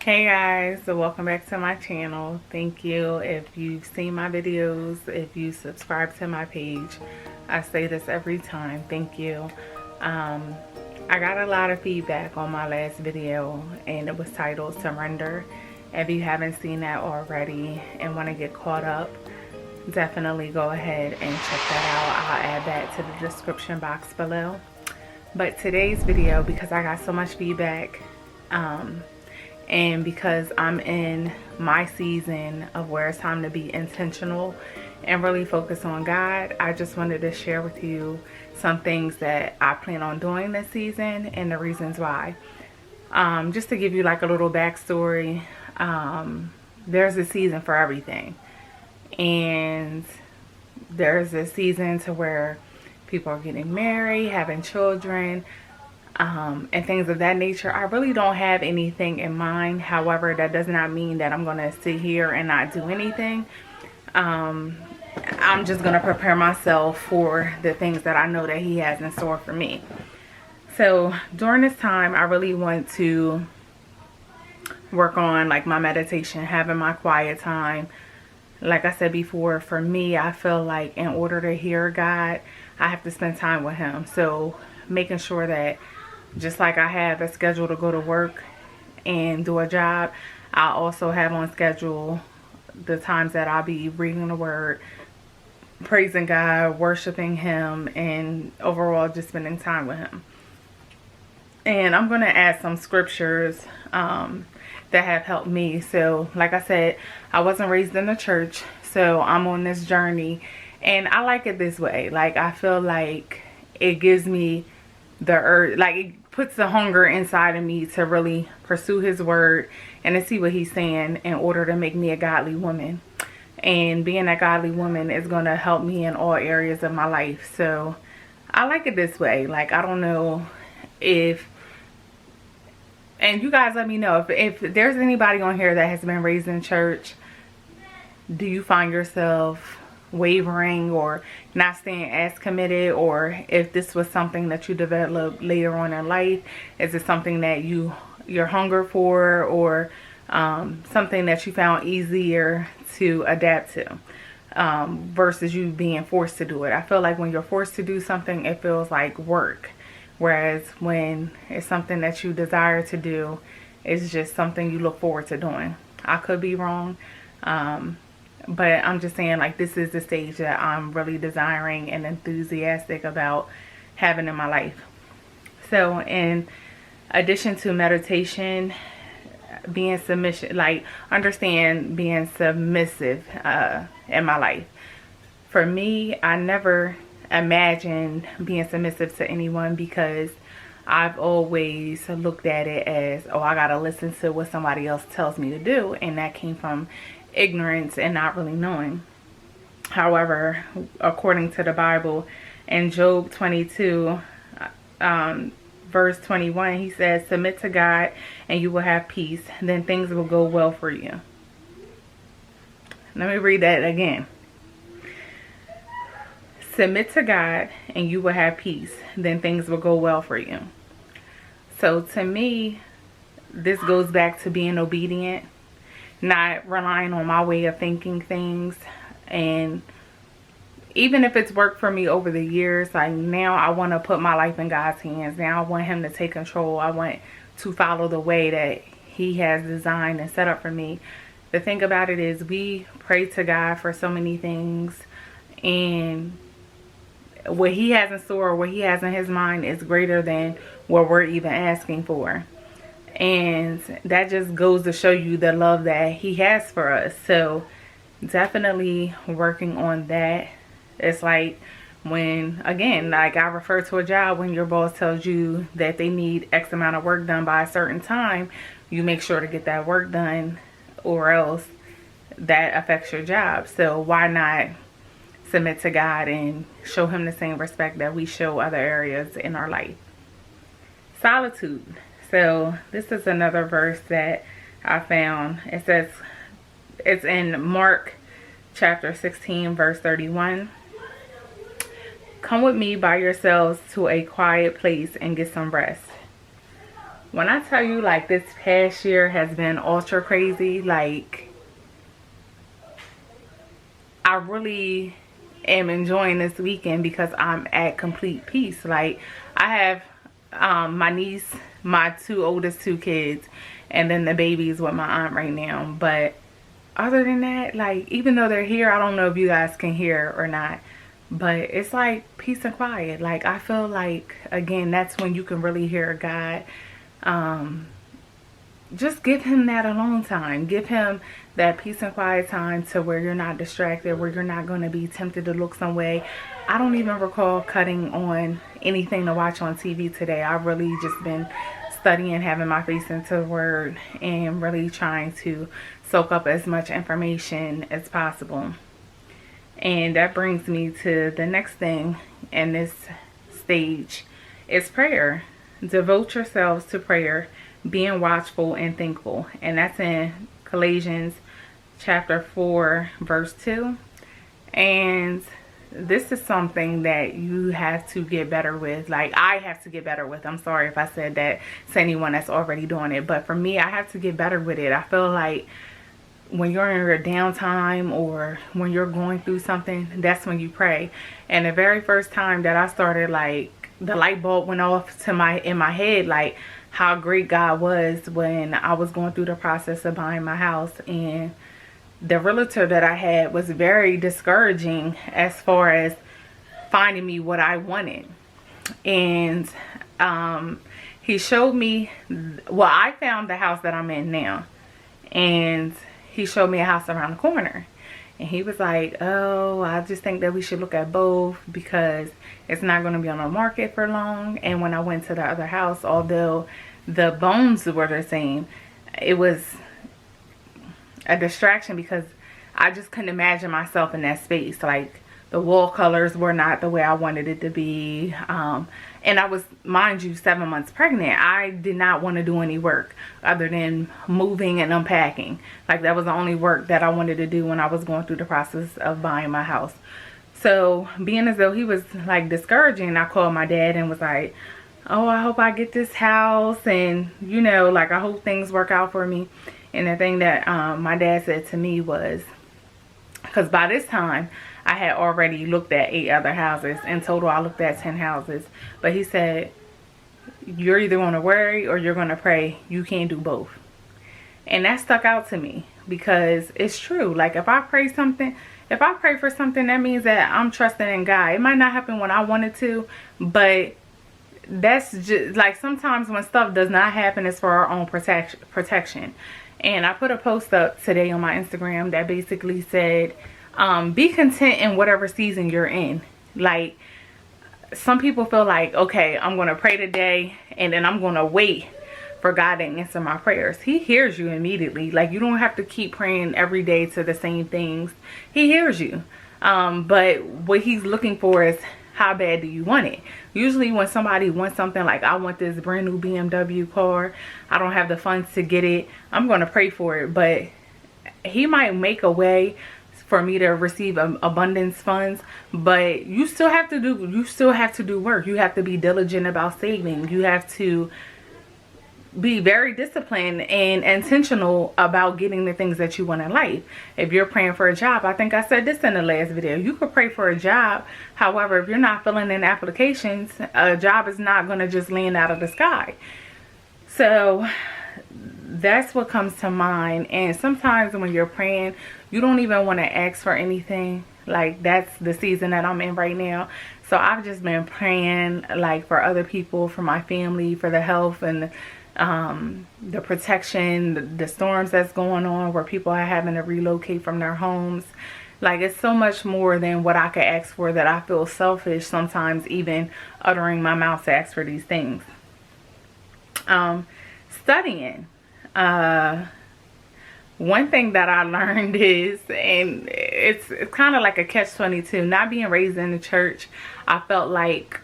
Hey guys, so welcome back to my channel. Thank you if you've seen my videos, if you subscribe to my page. I say this every time. Thank you. I got a lot of feedback on my last video and it was titled Surrender. If you haven't seen that already and want to get caught up, definitely go ahead and check that out. I'll add that to the description box below. But today's video, because I got so much feedback, and because I'm in my season of where it's time to be intentional and really focus on God, I just wanted to share with you some things that I plan on doing this season and the reasons why. Just to give you like a little backstory, there's a season for everything. And there's a season to where people are getting married, having children, and things of that nature. I really don't have anything in mind. However, that does not mean that I'm going to sit here and not do anything. I'm just going to prepare myself for the things that I know that He has in store for me. So during this time, I really want to work on like my meditation, having my quiet time. Like I said before, for me, I feel like in order to hear God, I have to spend time with Him. So making sure that just like I have a schedule to go to work and do a job, I also have on schedule the times that I'll be reading the Word, praising God, worshiping Him, and overall just spending time with Him. And I'm going to add some scriptures that have helped me. So like I said, I wasn't raised in the church, so I'm on this journey, and I like it this way. Like, I feel like it gives me the urge, like it puts the hunger inside of me to really pursue His Word and to see what He's saying in order to make me a godly woman. And being a godly woman is going to help me in all areas of my life. So I like it this way. Like, I don't know if, and you guys let me know if there's anybody on here that has been raised in church. Do you find yourself wavering or not staying as committed, or if this was something that you developed later on in life? Is it something that your hunger for, or something that you found easier to adapt to versus you being forced to do it? I feel like when you're forced to do something, it feels like work, whereas when it's something that you desire to do, it's just something you look forward to doing. I could be wrong, but I'm just saying, like, this is the stage that I'm really desiring and enthusiastic about having in my life. So in addition to meditation, being submission, like, understand being submissive in my life. For me, I never imagined being submissive to anyone, because I've always looked at it as, oh, I gotta listen to what somebody else tells me to do, and that came from ignorance and not really knowing. However, according to the Bible, in Job 22 verse 21, he says, submit to God and you will have peace, then things will go well for you. Let me read that again. Submit to God and you will have peace, then things will go well for you. So to me, this goes back to being obedient, not relying on my way of thinking things. And even if it's worked for me over the years, like, now I want to put my life in God's hands. Now I want Him to take control. I want to follow the way that He has designed and set up for me. The thing about it is, we pray to God for so many things, and what He has in store, what He has in His mind, is greater than what we're even asking for. And that just goes to show you the love that He has for us. So definitely working on that. It's like when, again, like I refer to a job, when your boss tells you that they need X amount of work done by a certain time, you make sure to get that work done, or else that affects your job. So why not submit to God and show Him the same respect that we show other areas in our life? Solitude. So this is another verse that I found. It says, it's in Mark chapter 16 verse 31. Come with me by yourselves to a quiet place and get some rest. When I tell you, like, this past year has been ultra crazy, like, I really am enjoying this weekend because I'm at complete peace. Like, I have my niece, my oldest two kids, and then the babies with my aunt right now. But other than that, like, even though they're here, I don't know if you guys can hear or not, but it's like peace and quiet. Like, I feel like, again, that's when you can really hear God. Just give him that alone time. Give him that peace and quiet time to where you're not distracted, where you're not going to be tempted to look some way. I don't even recall cutting on anything to watch on TV today. I've really just been studying, having my face into the word, and really trying to soak up as much information as possible. And that brings me to the next thing in this stage is prayer. Devote yourselves to prayer, being watchful and thankful. And that's in Galatians chapter 4 verse 2. And this is something that you have to get better with. Like, I have to get better with. I'm sorry if I said that to anyone that's already doing it, but for me, I have to get better with it. I feel like when you're in your downtime or when you're going through something, that's when you pray. And the very first time that I started, like, the light bulb went off to in my head, like, how great God was when I was going through the process of buying my house. And the realtor that I had was very discouraging as far as finding me what I wanted. And he showed me, well, I found the house that I'm in now, and he showed me a house around the corner. And he was like, oh, I just think that we should look at both because it's not going to be on the market for long. And when I went to the other house, although the bones were the same, it was a distraction because I just couldn't imagine myself in that space. Like, the wall colors were not the way I wanted it to be. And I was, mind you, 7 months pregnant. I did not want to do any work other than moving and unpacking. Like, that was the only work that I wanted to do when I was going through the process of buying my house. So, being as though he was, like, discouraging, I called my dad and was like, oh, I hope I get this house. And, you know, like, I hope things work out for me. And the thing that my dad said to me was, because by this time, I had already looked at 8 other houses. In total, I looked at 10 houses. But he said, you're either going to worry or you're going to pray. You can't do both. And that stuck out to me because it's true. Like, if I pray for something, that means that I'm trusting in God. It might not happen when I want it to, but that's just, like, sometimes when stuff does not happen, it's for our own protection. And I put a post up today on my Instagram that basically said, be content in whatever season you're in. Like, some people feel like, okay, I'm going to pray today and then I'm going to wait for God to answer my prayers. He hears you immediately. Like, you don't have to keep praying every day to the same things. He hears you. But what he's looking for is, how bad do you want it? Usually when somebody wants something, like, I want this brand new BMW car, I don't have the funds to get it, I'm going to pray for it. But he might make a way for me to receive abundance funds, but you still have to do work. You have to be diligent about saving. You have to be very disciplined and intentional about getting the things that you want in life. If you're praying for a job, I think I said this in the last video, you could pray for a job. However, if you're not filling in applications, a job is not going to just land out of the sky. So that's what comes to mind. And sometimes when you're praying, you don't even want to ask for anything. Like, that's the season that I'm in right now. So I've just been praying, like, for other people, for my family, for the health and the protection, the storms that's going on where people are having to relocate from their homes. Like, it's so much more than what I could ask for that I feel selfish sometimes even uttering my mouth to ask for these things. Studying. One thing that I learned is, and it's kind of like a catch-22, not being raised in the church, I felt like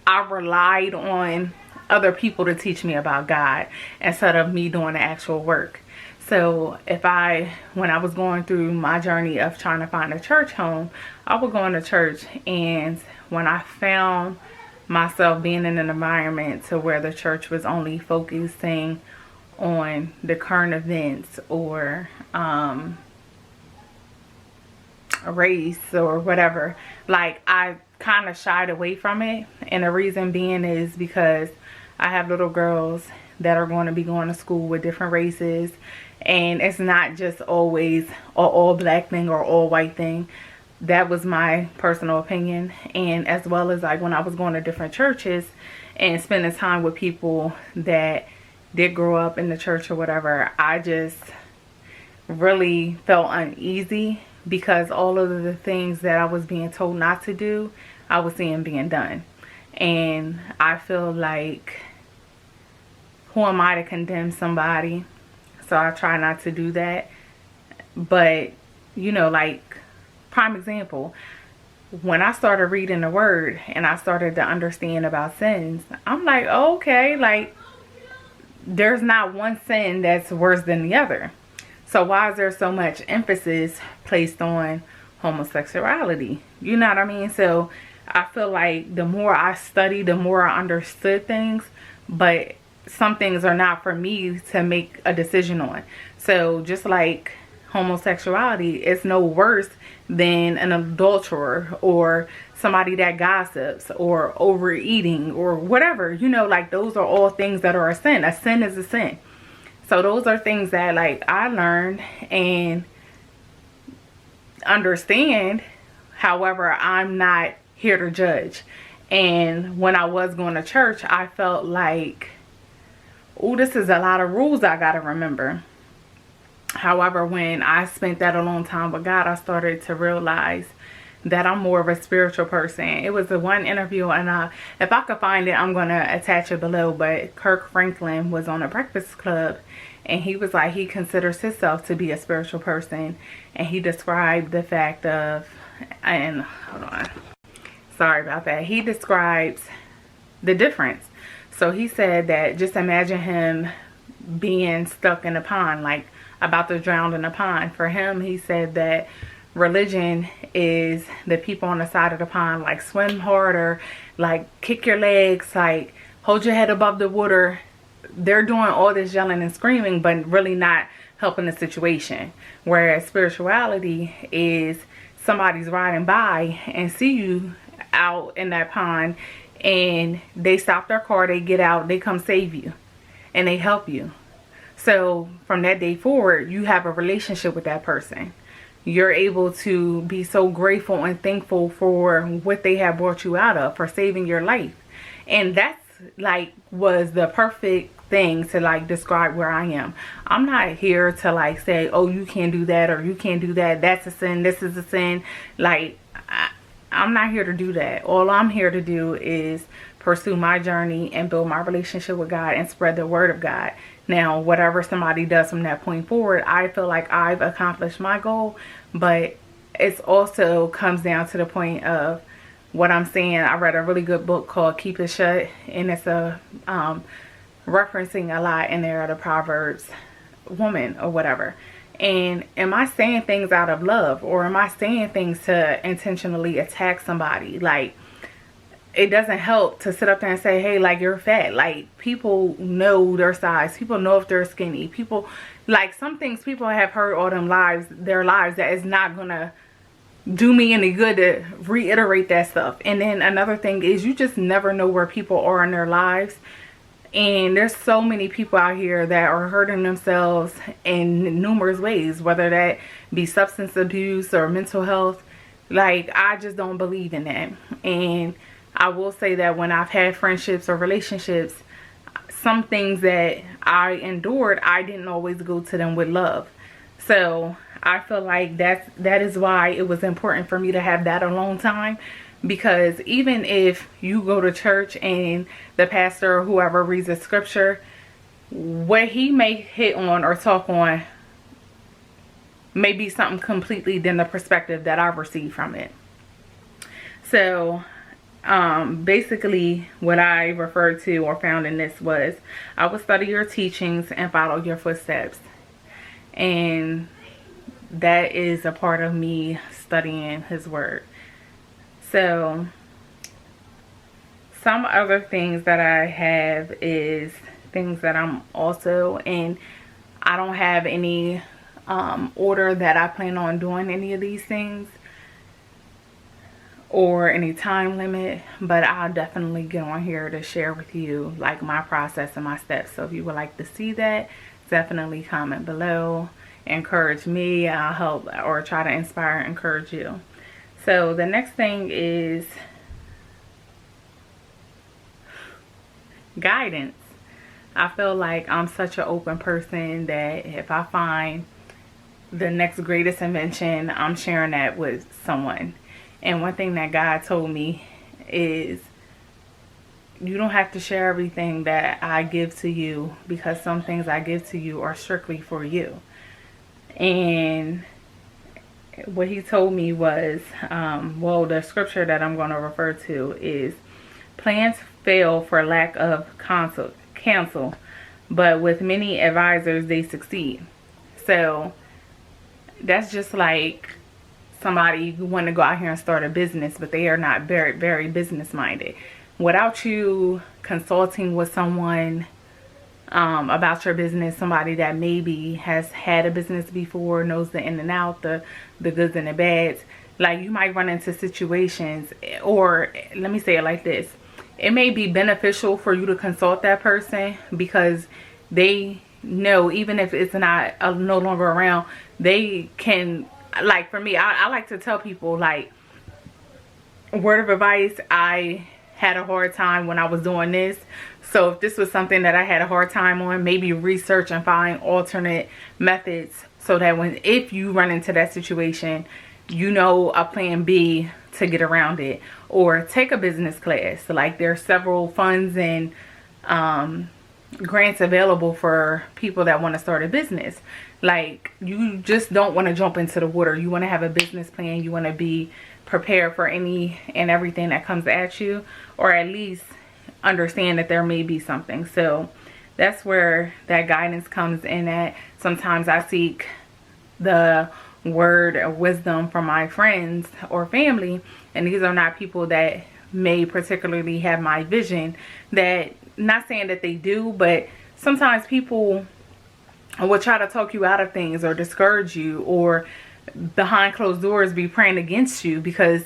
I relied on other people to teach me about God instead of me doing the actual work. So when I was going through my journey of trying to find a church home, I would go into church, and when I found myself being in an environment to where the church was only focusing on the current events or race or whatever. Like, I kind of shied away from it, and the reason being is because I have little girls that are going to be going to school with different races, and it's not just always an all black thing or all white thing. That was my personal opinion. And as well as, like, when I was going to different churches and spending time with people that did grow up in the church or whatever, I just really felt uneasy because all of the things that I was being told not to do, I was seeing being done. And I feel like, who am I to condemn somebody? So I try not to do that. But, you know, like, prime example, when I started reading the word and I started to understand about sins, I'm like, oh, okay, like, there's not one sin that's worse than the other. So why is there so much emphasis placed on homosexuality? You know what I mean? So I feel like the more I studied, the more I understood things, but some things are not for me to make a decision on. So just like homosexuality, it's no worse than an adulterer or somebody that gossips or overeating or whatever. You know, like, those are all things that are a sin. A sin is a sin. So those are things that, like, I learned and understand. However, I'm not here to judge. And when I was going to church, I felt like, oh, this is a lot of rules I got to remember. However, when I spent that alone time with God, I started to realize that I'm more of a spiritual person. It was the one interview, and if I could find it, I'm going to attach it below. But Kirk Franklin was on a Breakfast Club, and he was like, he considers himself to be a spiritual person. And he described the fact of, and hold on, sorry about that. He describes the difference. So he said that, just imagine him being stuck in a pond, like about to drown in a pond. For him, he said that religion is the people on the side of the pond, like, swim harder, like, kick your legs, like, hold your head above the water. They're doing all this yelling and screaming, but really not helping the situation. Whereas spirituality is somebody's riding by and see you out in that pond, and they stop their car, they get out, they come save you, and they help you. So from that day forward, you have a relationship with that person. You're able to be so grateful and thankful for what they have brought you out of, for saving your life. And that's, like, was the perfect thing to, like, describe where I am. I'm not here to, like, say, oh, you can't do that or you can't do that. That's a sin. This is a sin. Like, I'm not here to do that. All I'm here to do is pursue my journey and build my relationship with God and spread the word of God. Now, whatever somebody does from that point forward, I feel like I've accomplished my goal, but it also comes down to the point of what I'm saying. I read a really good book called Keep It Shut, and it's a referencing a lot in there of the Proverbs woman or whatever. And am I saying things out of love, or am I saying things to intentionally attack somebody? Like, it doesn't help to sit up there and say, hey, like, you're fat. Like, people know their size. People know if they're skinny. People, like, some things people have heard all their lives that is not going to do me any good to reiterate that stuff. And then another thing is, you just never know where people are in their lives. And there's so many people out here that are hurting themselves in numerous ways, whether that be substance abuse or mental health. Like, I just don't believe in that. And I will say that when I've had friendships or relationships, some things that I endured, I didn't always go to them with love. So I feel like that is why it was important for me to have that alone time. Because even if you go to church and the pastor or whoever reads the scripture, what he may hit on or talk on may be something completely than the perspective that I received from it. So basically what I referred to or found in this was, I will study your teachings and follow your footsteps. And that is a part of me studying his word. So some other things that I have is things that I'm also in. I don't have any order that I plan on doing any of these things or any time limit, but I'll definitely get on here to share with you like my process and my steps. So if you would like to see that, definitely comment below, encourage me. I'll help or try to inspire and encourage you. So the next thing is guidance. I feel like I'm such an open person that if I find the next greatest invention, I'm sharing that with someone. And one thing that God told me is you don't have to share everything that I give to you, because some things I give to you are strictly for you. And what he told me was, well, the scripture that I'm going to refer to is, plans fail for lack of counsel, but with many advisors they succeed. So that's just like somebody who want to go out here and start a business, but they are not very business minded. Without you consulting with someone about your business, somebody that maybe has had a business before, knows the in and out, the goods and the bads, like you might run into situations, or let me say it like this, it may be beneficial for you to consult that person because they know, even if it's not no longer around, they can, like for me, I like to tell people, like, word of advice, I had a hard time when I was doing this. So if this was something that I had a hard time on, maybe research and find alternate methods so that if you run into that situation, you know a plan B to get around it. Or take a business class. Like there's several funds and grants available for people that want to start a business. Like you just don't want to jump into the water. You want to have a business plan. You want to be prepared for any and everything that comes at you, or at least understand that there may be something. So that's where that guidance comes in at. Sometimes I seek the word of wisdom from my friends or family, and these are not people that may particularly have my vision. That, not saying that they do, but sometimes people will try to talk you out of things or discourage you, or behind closed doors be praying against you, because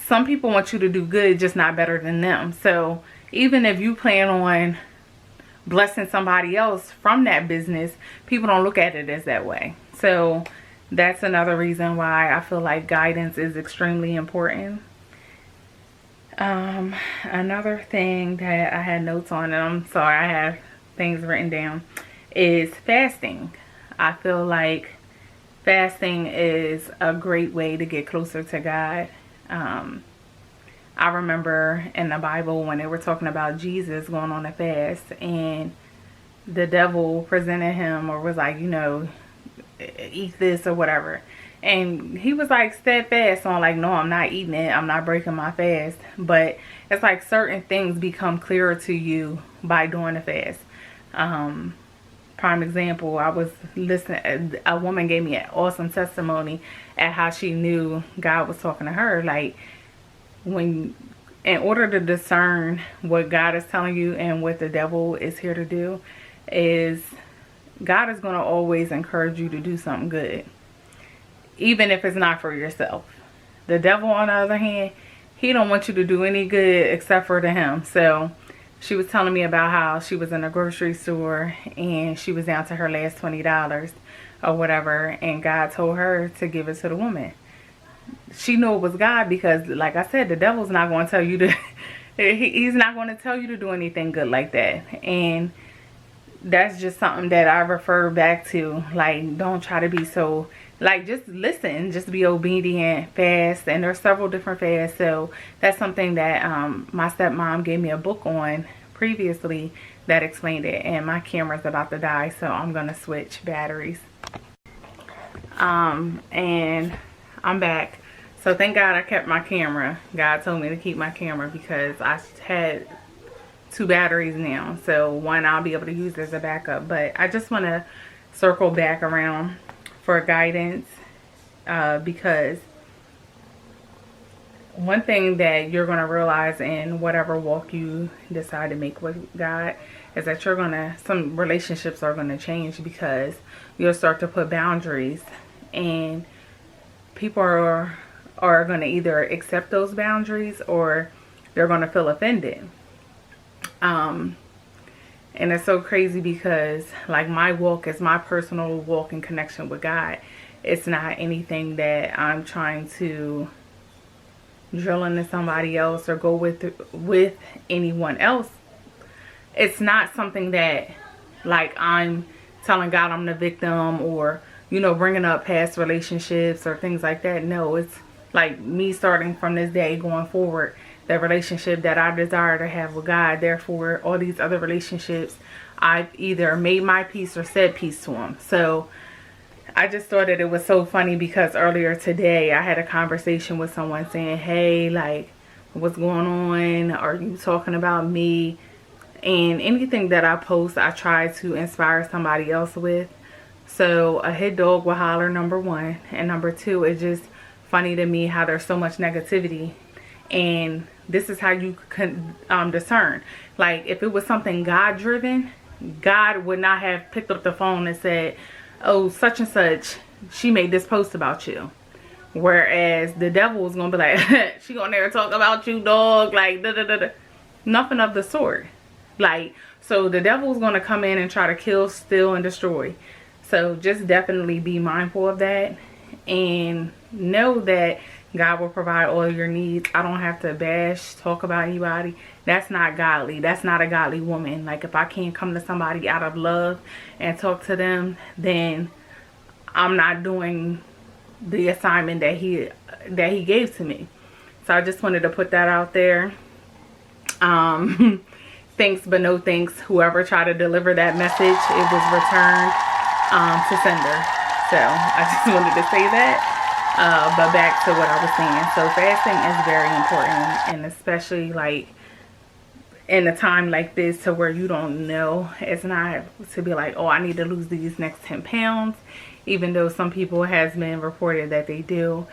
some people want you to do good, just not better than them. So even if you plan on blessing somebody else from that business, people don't look at it as that way. So that's another reason why I feel like guidance is extremely important. Another thing that I had notes on, and I'm sorry, I have things written down, is fasting. I feel like fasting is a great way to get closer to God. I remember in the Bible when they were talking about Jesus going on a fast, and the devil presented him, or was like, you know, eat this or whatever. And he was like steadfast on like, no, I'm not eating it. I'm not breaking my fast. But it's like certain things become clearer to you by doing a fast. Prime example, I was listening, a woman gave me an awesome testimony at how she knew God was talking to her. Like, in order to discern what God is telling you and what the devil is here to do, is God is going to always encourage you to do something good, even if it's not for yourself. The devil, on the other hand, he don't want you to do any good except for to him. So she was telling me about how she was in a grocery store and she was down to her last $20 or whatever, and God told her to give it to the woman. She knew it was God because, like I said, the devil's not going to tell you to he's not going to tell you to do anything good like that. And that's just something that I refer back to. Like, don't try to be so, like, just listen, just be obedient, fast. And there's several different fasts. So that's something that my stepmom gave me a book on previously that explained it. And my camera's about to die, so I'm gonna switch batteries. And I'm back. So thank God I kept my camera. God told me to keep my camera because I had 2 batteries now. So one I'll be able to use as a backup. But I just want to circle back around for guidance because one thing that you're going to realize in whatever walk you decide to make with God is that some relationships are going to change, because you'll start to put boundaries, and people are going to either accept those boundaries or they're going to feel offended. And it's so crazy because, like, my walk is my personal walk in connection with God. It's not anything that I'm trying to drill into somebody else or go with anyone else. It's not something that, like, I'm telling God I'm the victim, or, you know, bringing up past relationships or things like that. No, it's like me starting from this day going forward, the relationship that I desire to have with God. Therefore, all these other relationships, I've either made my peace or said peace to them. So I just thought that it was so funny, because earlier today I had a conversation with someone saying, hey, like, what's going on? Are you talking about me? And anything that I post, I try to inspire somebody else with. So a hit dog will holler, number one. And number two, it's just funny to me how there's so much negativity. And this is how you can discern. Like, if it was something God driven, God would not have picked up the phone and said, oh, such and such, she made this post about you. Whereas the devil was going to be like, she going there talk about you, dog, like, da da da da. Nothing of the sort. Like, so the devil's going to come in and try to kill, steal, and destroy. So just definitely be mindful of that, and know that God will provide all your needs. I don't have to bash, talk about anybody. That's not godly. That's not a godly woman. Like, if I can't come to somebody out of love and talk to them, then I'm not doing the assignment that he gave to me. So I just wanted to put that out there. Thanks but no thanks. Whoever tried to deliver that message, it was returned to sender. So I just wanted to say that. But back to what I was saying. So fasting is very important, and especially like in a time like this, to where you don't know. It's not to be like, oh, I need to lose these next 10 pounds, even though some people has been reported that they do.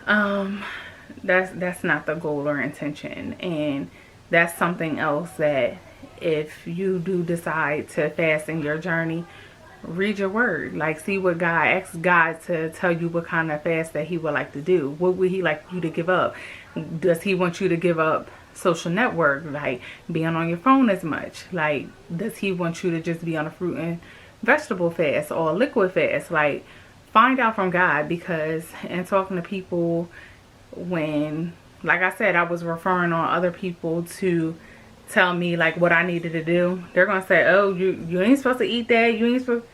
That's not the goal or intention. And that's something else that, if you do decide to fast in your journey, read your word. Like, see what God, ask God to tell you what kind of fast that he would like to do. What would he like you to give up? Does he want you to give up social network, like being on your phone as much? Like, does he want you to just be on a fruit and vegetable fast or a liquid fast? Like, find out from God. Because in talking to people, when, like I said, I was referring on other people to tell me like what I needed to do, they're gonna say, oh, you ain't supposed to eat that, you ain't supposed.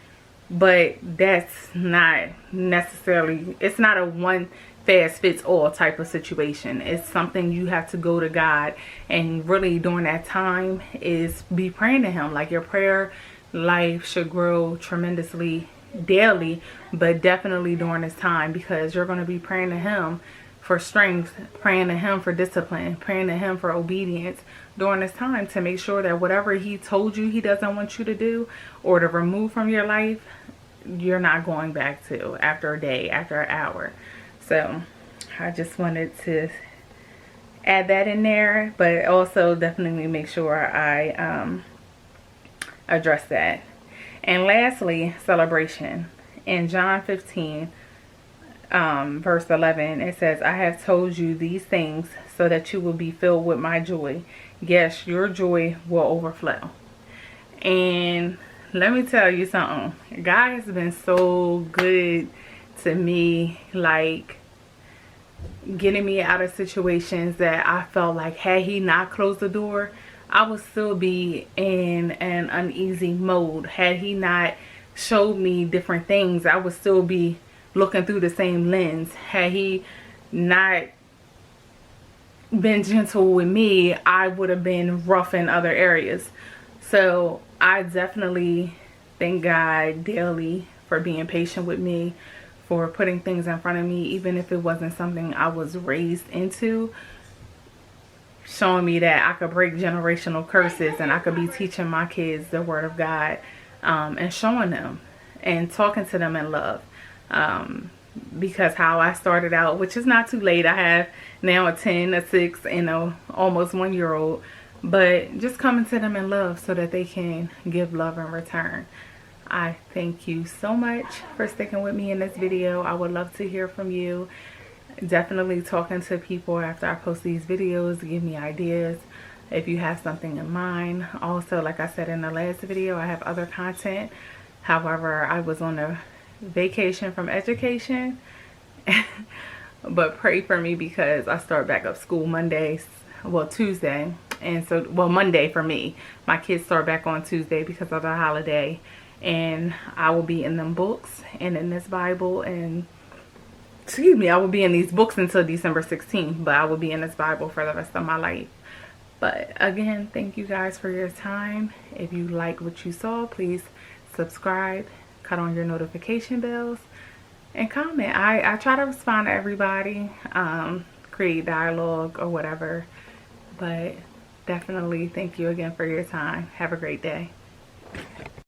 But that's not necessarily, it's not a one fast fits all type of situation. It's something you have to go to God, and really during that time is be praying to him. Like, your prayer life should grow tremendously daily, but definitely during this time, because you're going to be praying to him for strength, praying to him for discipline, praying to him for obedience during this time, to make sure that whatever he told you he doesn't want you to do or to remove from your life, you're not going back to after a day, after an hour. So I just wanted to add that in there, but also definitely make sure I address that. And lastly, celebration. In John 15 verse 11, it says, I have told you these things so that you will be filled with my joy. Yes, your joy will overflow. And let me tell you something. God has been so good to me, like getting me out of situations that I felt like, had he not closed the door, I would still be in an uneasy mode. Had he not showed me different things, I would still be looking through the same lens. Had he not been gentle with me, I would have been rough in other areas. So I definitely thank God daily for being patient with me, for putting things in front of me, even if it wasn't something I was raised into, showing me that I could break generational curses, and I could be teaching my kids the word of God, and showing them and talking to them in love. because how I started out, which is not too late. I have now a 10, a 6, and a almost 1-year-old. But just coming to them in love so that they can give love in return. I thank you so much for sticking with me in this video. I would love to hear from you. Definitely talking to people after I post these videos, give me ideas if you have something in mind. Also, like I said in the last video, I have other content. However, I was on a vacation from education. But pray for me because I start back up school Monday, well Tuesday, and so, well, Monday for me. My kids start back on Tuesday because of the holiday, and I will be in them books and in this Bible, and excuse me, I will be in these books until December 16th, but I will be in this Bible for the rest of my life. But again, thank you guys for your time. If you like what you saw, please subscribe, cut on your notification bells, and comment. I try to respond to everybody, create dialogue or whatever. But definitely thank you again for your time. Have a great day.